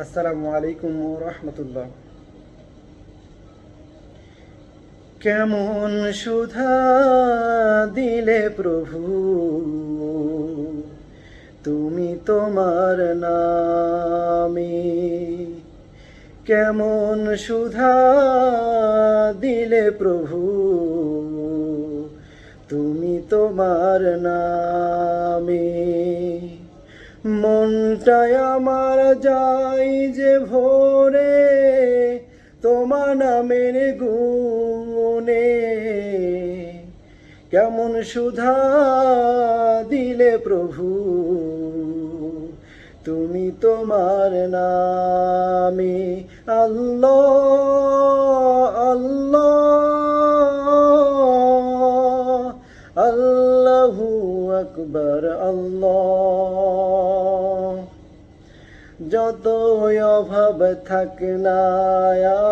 আসসালামু আলাইকুম ওয়া রাহমাতুল্লাহ। কেমন সুধা দিলে প্রভু তুমি তোমার নামে, কেমন সুধা দিলে প্রভু তুমি তোমার নামে। মনটায় আমার যাই যে ভোরে তোমার নামের গুণে, কেমন সুধা দিলে প্রভু তুমি তোমার নামে। আল্লাহ আল্লাহ আল্লাহু আকবার আল্লাহ। যতই অভাব থাক না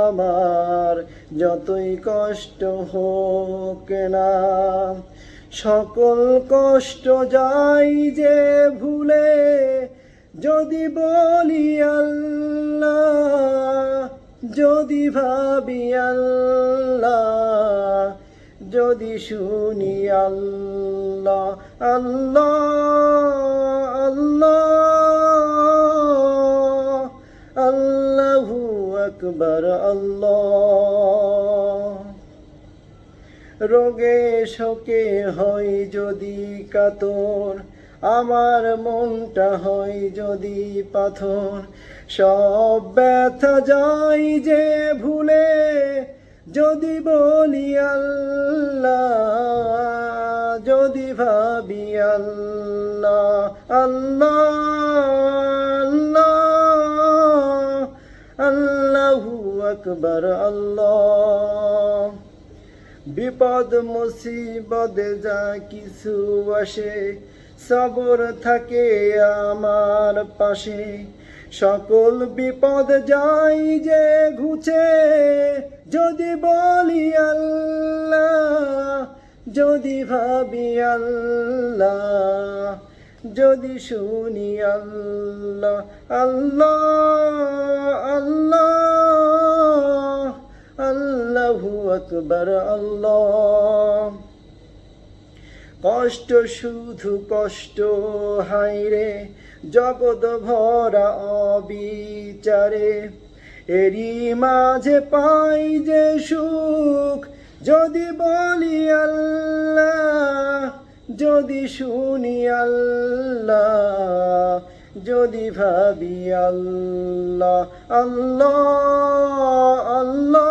আমার, যতই কষ্ট হোক না, সকল কষ্ট যাই যে ভুলে যদি বলি আল্লাহ, যদি ভাবি আল্লাহ, যদি শুনি আল্লাহ আল্লাহ আল্লাহ আল্লাহু আকবার আল্লাহ। রোগে শোকে হয় যদি কাতর, আমার মনটা হয় যদি পাথর, সব ব্যথা যাই যে ভুলে যদি বলি আল্লাহ, যদি ভাবি আল্লাহ আল্লাহ আল্লাহু আকবার আল্লাহ। বিপদ মুসিবত যা কিছু আসে, সবর থাকে আমার পাশে, সকল বিপদ যাই যে ঘুচে যদি বলি আল্লাহ, যদি ভাবি আল্লাহ, যদি শুনি আল্লাহ আল্লাহ আল্লাহ আল্লাহু আকবার আল্লাহ। কষ্ট শুধু কষ্ট হায়রে জগৎ ভরা অবিচারে, এরই মাঝে পাই যে সুখ যদি বলি আল্লাহ, যদি শুনি আল্লাহ, যদি ভাবি আল্লাহ আল্লাহ আল্লাহ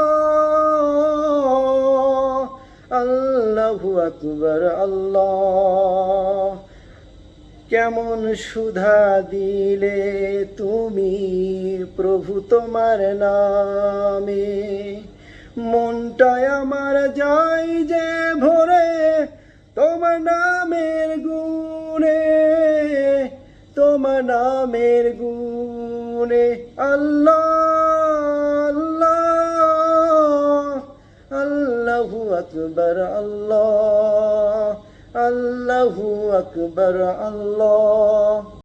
আল্লাহু আকবার আল্লাহ। কেমন সুধা দিলে তুমি প্রভু তোমার নামে, মনটায় আমার যাই যে ভরে তোমার নামের গুণে, তোমার নামের গুণে। আল্লাহ আল্লাহ আল্লাহু আকবার আল্লাহ আল্লাহু আকবার আল্লাহ।